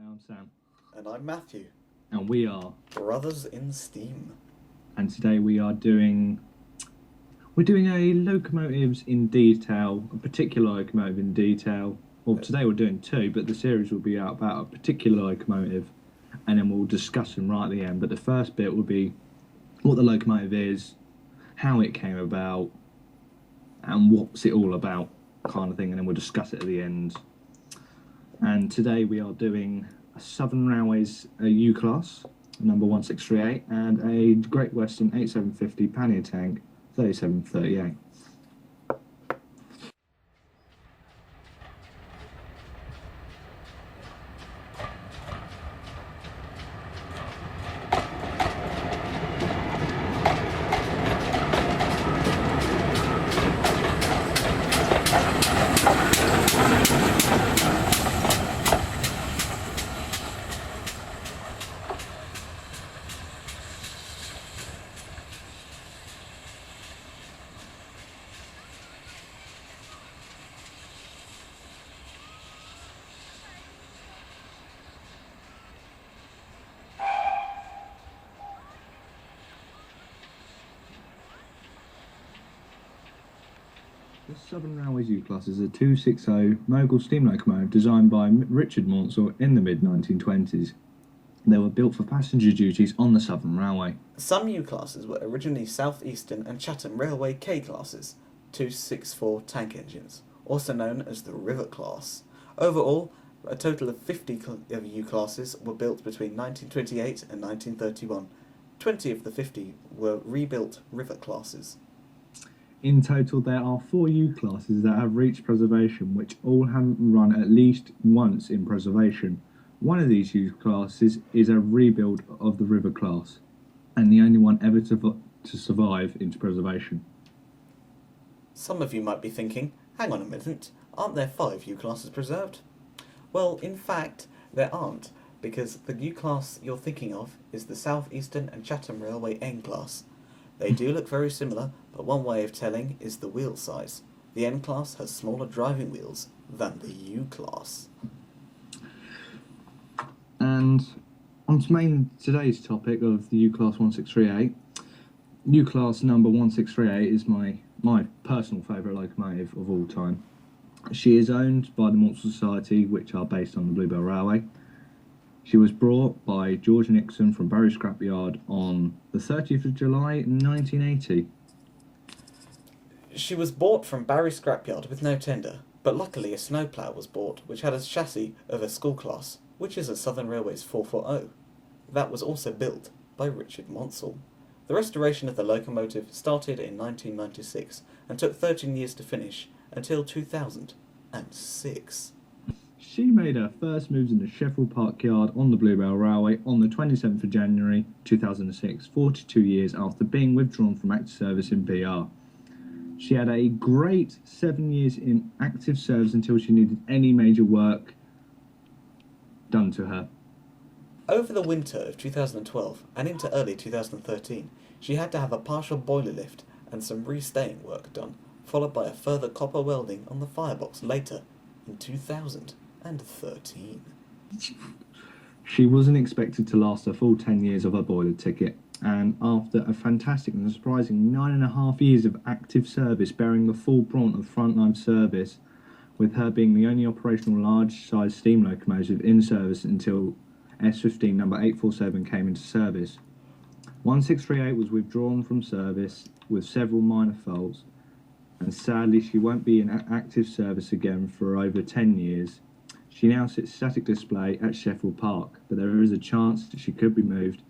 I'm Sam. And I'm Matthew. And we are Brothers in Steam. And today we're doing a locomotives in detail, a particular locomotive in detail. Well, today we're doing two, but the series will be about a particular locomotive, and then we'll discuss them right at the end. But the first bit will be what the locomotive is, how it came about, and what's it all about, kind of thing, and then we'll discuss it at the end. And today we are doing a Southern Railways U-Class, number 1638, and a Great Western 8750 pannier tank, 3738. The Southern Railways U-Class is a 260 mogul steam locomotive designed by Richard Maunsell in the mid-1920s. They were built for passenger duties on the Southern Railway. Some U-classes were originally South Eastern and Chatham Railway K-classes, 264 tank engines, also known as the River class. Overall, a total of 50 U-classes were built between 1928 and 1931. 20 of the 50 were rebuilt River classes. In total, there are 4 U-classes that have reached preservation, which all have run at least once in preservation. One of these U-classes is a rebuild of the River class, and the only one ever to survive into preservation. Some of you might be thinking, hang on a minute, aren't there 5 U-classes preserved? Well, in fact, there aren't, because the U-class you're thinking of is the South Eastern and Chatham Railway N-class. They do look very similar, but one way of telling is the wheel size. The N-class has smaller driving wheels than the U-class. And on to today's topic of the U-Class 1638. U-Class number 1638 is my personal favourite locomotive of all time. She is owned by the Maunsell Society, which are based on the Bluebell Railway. She was brought by George Nixon from Bury Scrapyard on the 30th of July 1980. She was bought from Bury Scrapyard with no tender, but luckily a snowplough was bought which had a chassis of a school class, which is a Southern Railways 440. That was also built by Richard Maunsell. The restoration of the locomotive started in 1996 and took 13 years to finish until 2006. She made her first moves in the Sheffield Park Yard on the Bluebell Railway on the 27th of January 2006, 42 years after being withdrawn from active service in BR. She had a great 7 years in active service until she needed any major work done to her. Over the winter of 2012 and into early 2013, she had to have a partial boiler lift and some restaying work done, followed by a further copper welding on the firebox later in 2013. She wasn't expected to last a full 10 years of her boiler ticket, and after a fantastic and surprising 9.5 years of active service, bearing the full brunt of frontline service, with her being the only operational large-sized steam locomotive in service until S15 number 847 came into service. 1638 was withdrawn from service with several minor faults, and sadly she won't be in active service again for over 10 years. She now sits static display at Sheffield Park, but there is a chance that she could be moved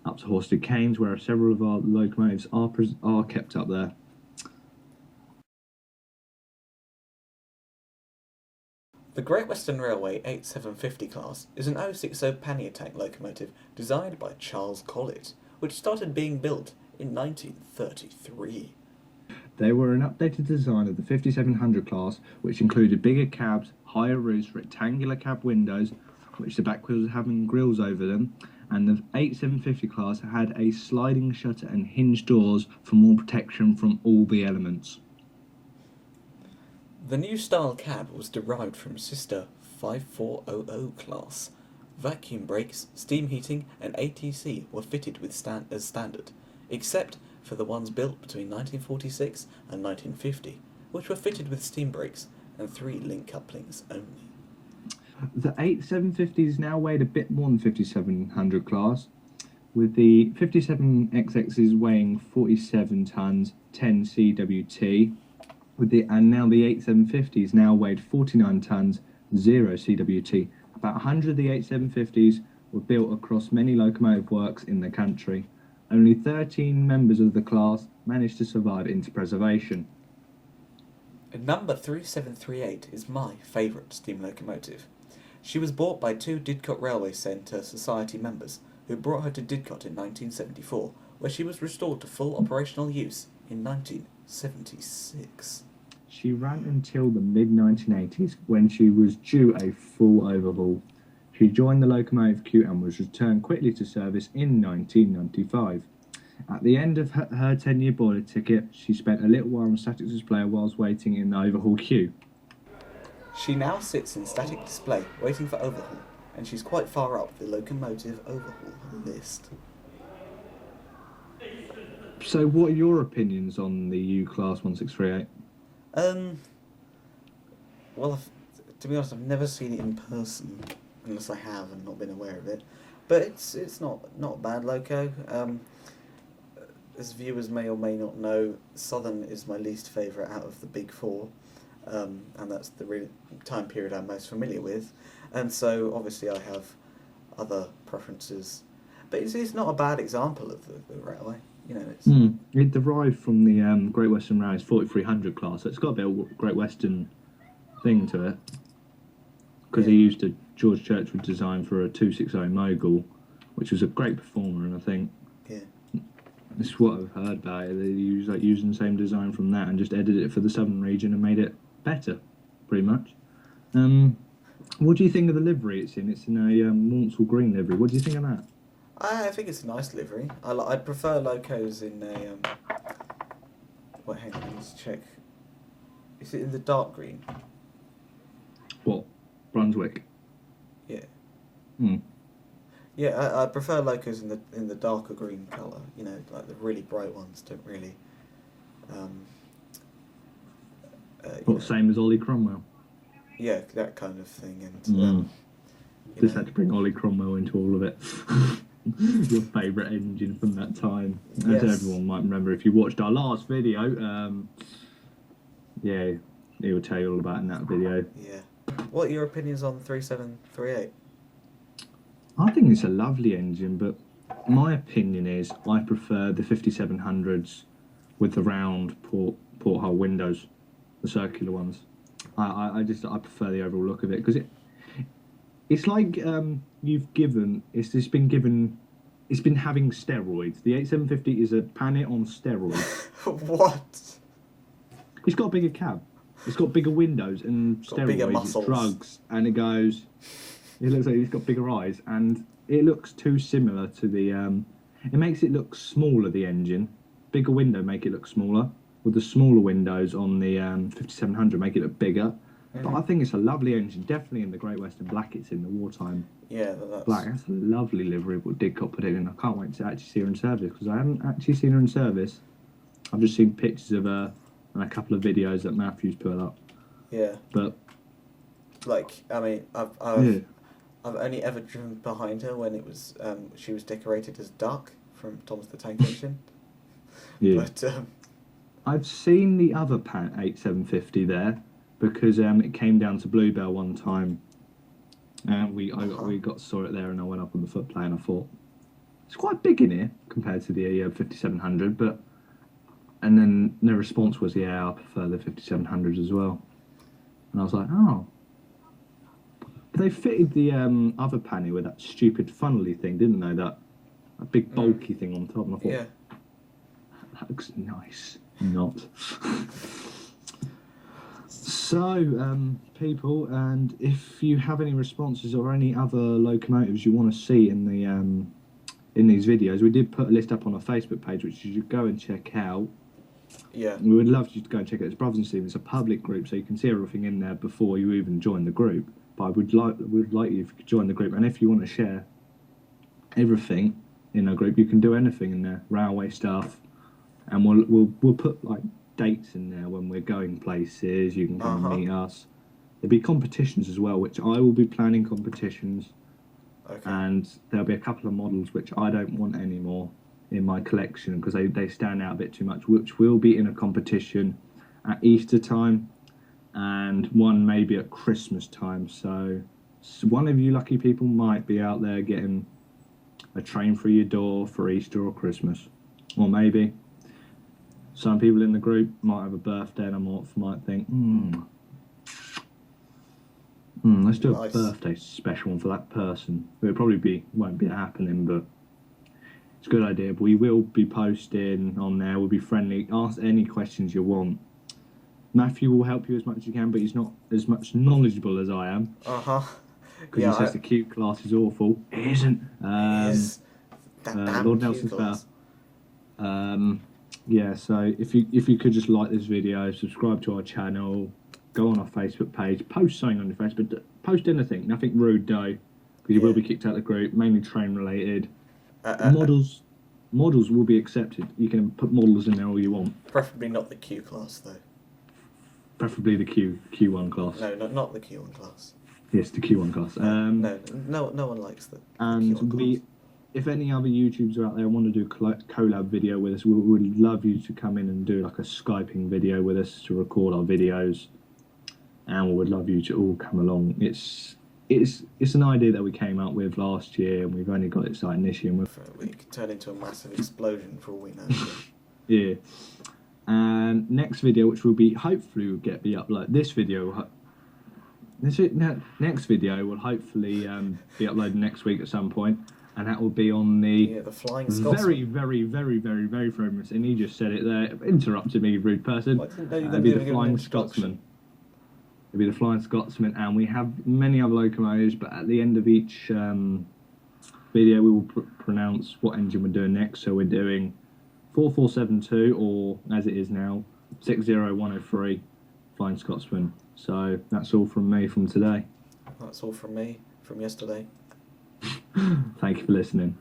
up to Horsted Canes, where several of our locomotives are kept up there. The Great Western Railway 8750 class is an 060 pannier tank locomotive designed by Charles Collett, which started being built in 1933. They were an updated design of the 5700 class, which included bigger cabs, higher roofs, rectangular cab windows, which the back wheels having grills over them, and the 8750 class had a sliding shutter and hinged doors for more protection from all the elements. The new style cab was derived from sister 5400 class, Vacuum brakes, steam heating, and ATC were fitted with as standard, except for the ones built between 1946 and 1950, which were fitted with steam brakes and 3 link couplings only. The 8750s now weighed a bit more than 5700 class, with the 57XXs weighing 47 tons, 10 CWT, and now the 8750s now weighed 49 tons, 0 CWT. About 100 of the 8750s were built across many locomotive works in the country. Only 13 members of the class managed to survive into preservation. Number 3738 is my favourite steam locomotive. She was bought by 2 Didcot Railway Centre Society members who brought her to Didcot in 1974, where she was restored to full operational use in 1976. She ran until the mid-1980s when she was due a full overhaul. She joined the locomotive queue and was returned quickly to service in 1995. At the end of her 10-year boiler ticket, she spent a little while on static display whilst waiting in the overhaul queue. She now sits in static display, waiting for overhaul, and she's quite far up the locomotive overhaul list. So what are your opinions on the U-Class 1638? Well, to be honest, I've never seen it in person, unless I have and not been aware of it. But it's not a bad loco. As viewers may or may not know, Southern is my least favourite out of the big 4. And that's the time period I'm most familiar with, and so obviously I have other preferences, but it's not a bad example of the railway, you know. It derived from the Great Western Railway's 4300 class, so it's got a bit of Great Western thing to it, because he used a George Churchwood design for a 260 Mogul, which was a great performer, and I think this is what I've heard about it. They using the same design from that and just edited it for the Southern region and made it better, pretty much. What do you think of the livery it's in? It's in a Maunsell green livery. What do you think of that? I think it's a nice livery. I prefer locos in a... Wait, hang on, let's check. Is it in the dark green? What? Brunswick? Yeah. Hmm. Yeah, I prefer locos in the darker green colour. You know, like the really bright ones don't really... Same as Ollie Cromwell? Yeah, that kind of thing. And just had to bring Ollie Cromwell into all of it. Your favourite engine from that time. As everyone might remember if you watched our last video. He will tell you all about it in that video. Yeah. What are your opinions on 3738? I think it's a lovely engine, but my opinion is I prefer the 5700s with the round porthole windows, the circular ones. I prefer the overall look of it, because it's like it's been having steroids. The 8750 is a Planet on steroids. What? It's got a bigger cab. It's got bigger windows and steroids. Bigger muscles. It's drugs, and it looks like it's got bigger eyes, and it looks too similar to the. It makes it look smaller. The engine, bigger window make it look smaller. With the smaller windows on the 5700 make it look bigger. But I think it's a lovely engine, definitely in the Great Western Black it's in, the wartime black. That's a lovely livery what Didcot put it in. I can't wait to actually see her in service, because I haven't actually seen her in service. I've just seen pictures of her and a couple of videos that Matthew's put up. Yeah. But like, I mean, I've only ever driven behind her when it was she was decorated as Duck from Thomas the Tank Engine. Yeah. But I've seen the other 8750 there, because it came down to Bluebell one time, and we saw it there, and I went up on the footplay and I thought it's quite big in here compared to the 5700, and then the response was, I prefer the 5700s as well, and I was like, oh. But they fitted the other panny with that stupid funnely thing, didn't they? That big bulky thing on top, and I thought that looks nice. Not. So, people, and if you have any responses or any other locomotives you want to see in the in these videos, we did put a list up on our Facebook page, which you should go and check out. Yeah. We would love you to go and check it. It's Brothers and Stevens. It's a public group, so you can see everything in there before you even join the group. but would like you if you could join the group. And if you want to share everything in our group, you can do anything in there, railway stuff, and we'll put like dates in there when we're going places. You can come and meet us. There'll be competitions as well, which I will be planning competitions. Okay. And there'll be a couple of models which I don't want anymore in my collection because they stand out a bit too much, which will be in a competition at Easter time and one maybe at Christmas time. So one of you lucky people might be out there getting a train through your door for Easter or Christmas. Or maybe some people in the group might have a birthday and might think, let's do a birthday special one for that person. It probably won't be happening, but it's a good idea. But we will be posting on there. We'll be friendly. Ask any questions you want. Matthew will help you as much as he can, but he's not as much knowledgeable as I am. Because he says the Q class is awful. It isn't. It is. That damn Lord Q Nelson's class. better. Yeah, so if you could just like this video, subscribe to our channel, go on our Facebook page, post something on your Facebook, post anything, nothing rude though, because you will be kicked out of the group, mainly train related. Models will be accepted. You can put models in there all you want. Preferably not the Q class though. Preferably the Q1 class. No, not the Q1 class. Yes, the Q1 class. No one likes the and Q1 class. If any other YouTubers are out there want to do collab video with us, we would love you to come in and do like a Skyping video with us to record our videos, and we would love you to all come along. It's an idea that we came up with last year, and we've only got it starting this year. We could turn into a massive explosion for all we know. Yeah. And next video, which will be hopefully will get be uploaded. Next video will hopefully be uploaded next week at some point, and that will be on the Flying Scotsman. very famous. And he just said it there. Interrupted me, rude person. It'll be the Flying Scotsman. It'll be the Flying Scotsman, and we have many other locomotives. But at the end of each video, we will pronounce what engine we're doing next. So we're doing 4472, or as it is now, 60103 Flying Scotsman. So that's all from me from today. That's all from me from yesterday. Thank you for listening.